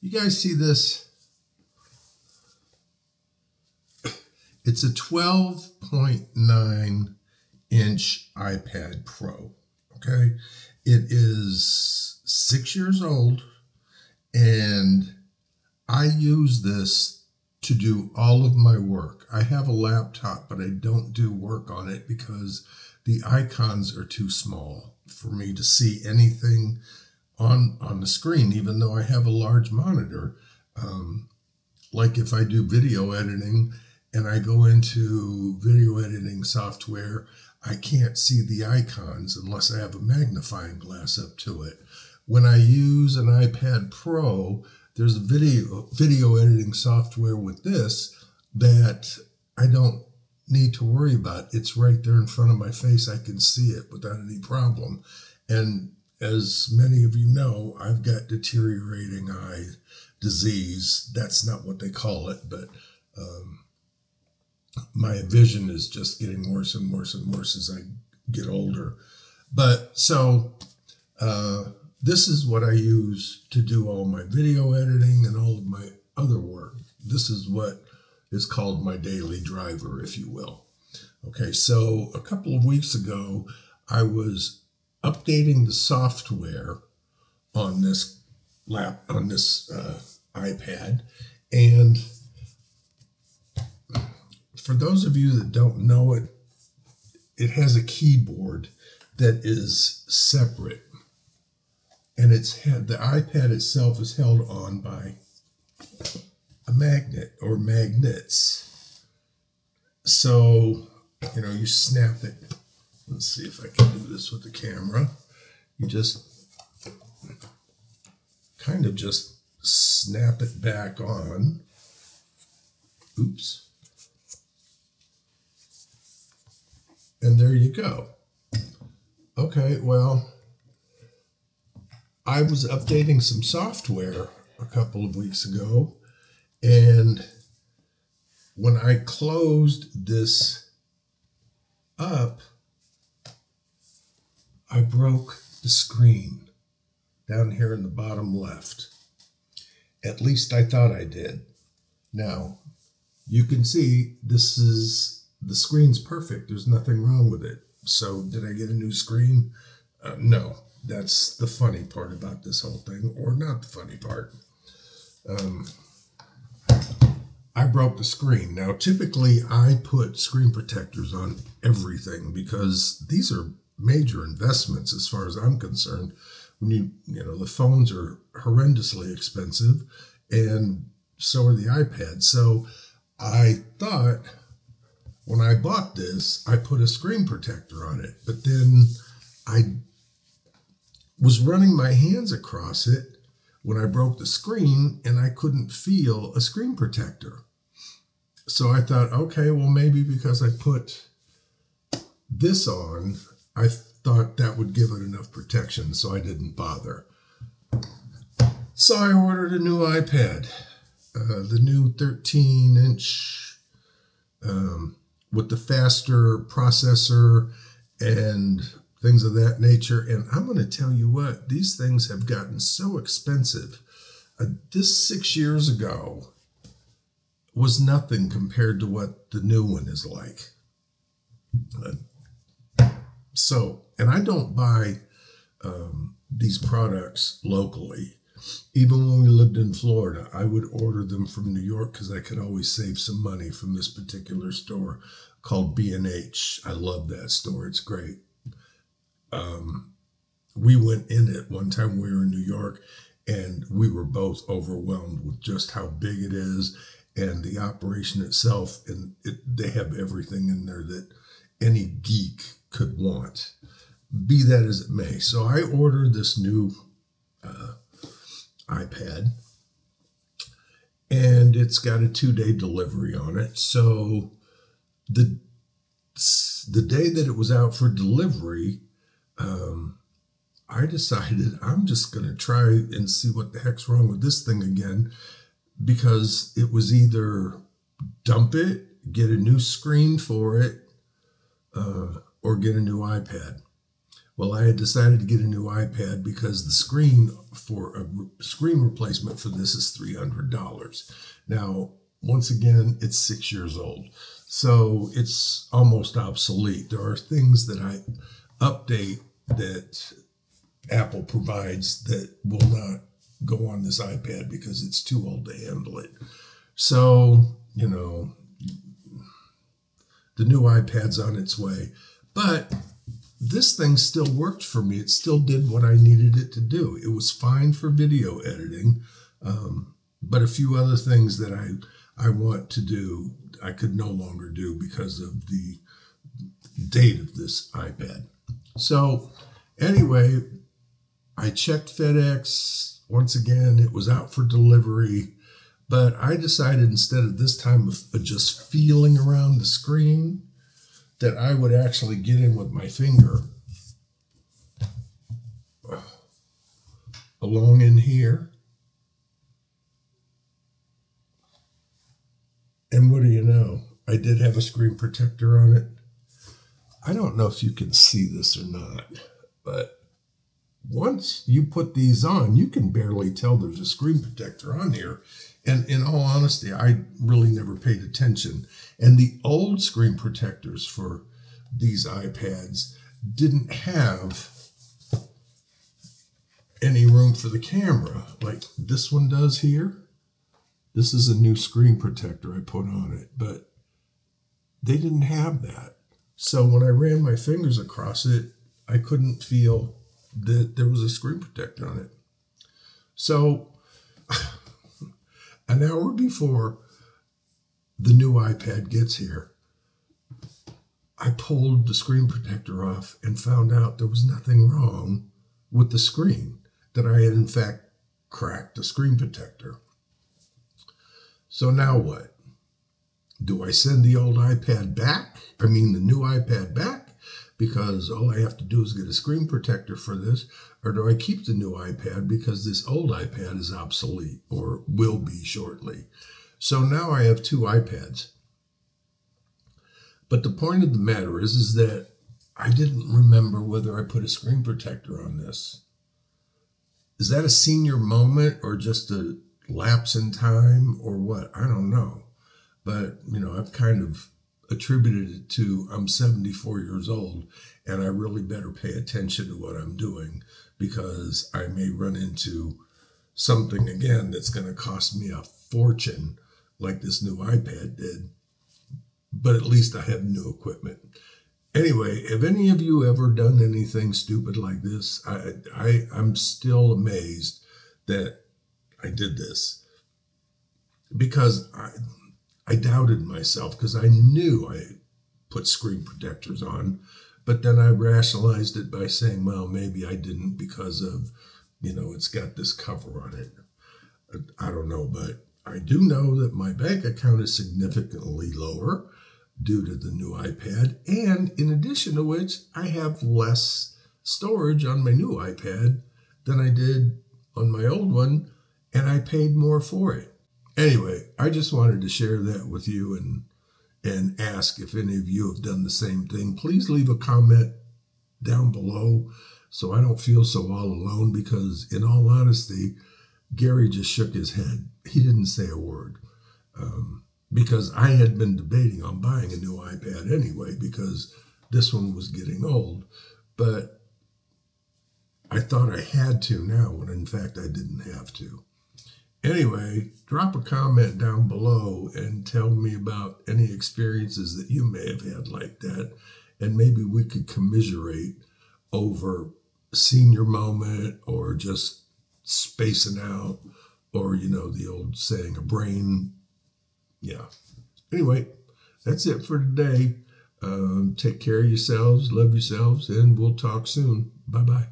You guys see this? It's a 12.9 inch iPad Pro, okay? It is 6 years old, and I use this to do all of my work. I have a laptop, but I don't do work on it because the icons are too small for me to see anything on the screen, even though I have a large monitor. Like if I do video editing and I go into video editing software, I can't see the icons unless I have a magnifying glass up to it. When I use an iPad Pro, there's video editing software with this that I don't need to worry about. It's right there in front of my face. I can see it without any problem. And as many of you know, I've got deteriorating eye disease. That's not what they call it, but my vision is just getting worse and worse and worse as I get older. But so this is what I use to do all my video editing and all of my other work. This is what is called my daily driver, if you will. Okay, so a couple of weeks ago, I was updating the software on this iPad, and for those of you that don't know it, it has a keyboard that is separate, and the iPad itself is held on by a magnet or magnets. So, you snap it. Let's see if I can do this with the camera. You just kind of just snap it back on. Oops. And there you go. Okay, well, I was updating some software a couple of weeks ago, and when I closed this up, I broke the screen down here in the bottom left. At least I thought I did. Now, you can see the screen's perfect. There's nothing wrong with it. So did I get a new screen? No. That's the funny part about this whole thing, or not the funny part. I broke the screen. Now, typically, I put screen protectors on everything because these are major investments as far as I'm concerned. When the phones are horrendously expensive, and so are the iPads. So I thought when I bought this, I put a screen protector on it, but then I was running my hands across it when I broke the screen, and I couldn't feel a screen protector. So I thought, okay, well, maybe because I put this on, I thought that would give it enough protection, so I didn't bother. So I ordered a new iPad, the new 13-inch with the faster processor and things of that nature. And I'm going to tell you what, these things have gotten so expensive. This 6 years ago was nothing compared to what the new one is like. And I don't buy these products locally. Even when we lived in Florida, I would order them from New York because I could always save some money from this particular store called B&H. I love that store. It's great. We went in it one time. We were in New York, and we were both overwhelmed with just how big it is and the operation itself. And they have everything in there that any geek could want, be that as it may. So I ordered this new iPad, and it's got a 2-day delivery on it. So the day that it was out for delivery, I decided I'm just going to try and see what the heck's wrong with this thing again, because it was either dump it, get a new screen for it, or get a new iPad. Well, I had decided to get a new iPad because the screen for a screen replacement for this is $300. Now, once again, it's 6 years old, so it's almost obsolete. There are things that I update that Apple provides that will not go on this iPad because it's too old to handle it. So, you know, the new iPad's on its way. But this thing still worked for me. It still did what I needed it to do. It was fine for video editing, but a few other things that I want to do, I could no longer do because of the date of this iPad. So anyway, I checked FedEx. Once again, it was out for delivery, but I decided instead of this time of just feeling around the screen, that I would actually get in with my finger along in here. And what do you know? I did have a screen protector on it. I don't know if you can see this or not, but once you put these on, you can barely tell there's a screen protector on here. And in all honesty, I really never paid attention. And the old screen protectors for these iPads didn't have any room for the camera like this one does here. This is a new screen protector I put on it, but they didn't have that. So when I ran my fingers across it, I couldn't feel that there was a screen protector on it. So an hour before the new iPad gets here, I pulled the screen protector off and found out there was nothing wrong with the screen, that I had in fact cracked the screen protector. So now what? Do I send the old iPad back? I mean the new iPad back, because all I have to do is get a screen protector for this, or do I keep the new iPad because this old iPad is obsolete or will be shortly? So now I have two iPads. But the point of the matter is that I didn't remember whether I put a screen protector on this. Is that a senior moment or just a lapse in time or what? I don't know. But, you know, I've kind of attributed it to I'm 74 years old and I really better pay attention to what I'm doing, because I may run into something again that's going to cost me a fortune like this new iPad did. But at least I have new equipment. Anyway, have any of you ever done anything stupid like this? I'm still amazed that I did this, because I doubted myself, because I knew I put screen protectors on, but then I rationalized it by saying, well, maybe I didn't because of, you know, it's got this cover on it. I don't know, but I do know that my bank account is significantly lower due to the new iPad, and in addition to which, I have less storage on my new iPad than I did on my old one, and I paid more for it. Anyway, I just wanted to share that with you and ask if any of you have done the same thing. Please leave a comment down below so I don't feel so all alone, because in all honesty, Gary just shook his head. He didn't say a word. Because I had been debating on buying a new iPad anyway, because this one was getting old. But I thought I had to now, when in fact I didn't have to. Anyway, drop a comment down below and tell me about any experiences that you may have had like that. And maybe we could commiserate over a senior moment, or just spacing out, or, you know, the old saying, a brain. Yeah. Anyway, that's it for today. Take care of yourselves, love yourselves, and we'll talk soon. Bye-bye.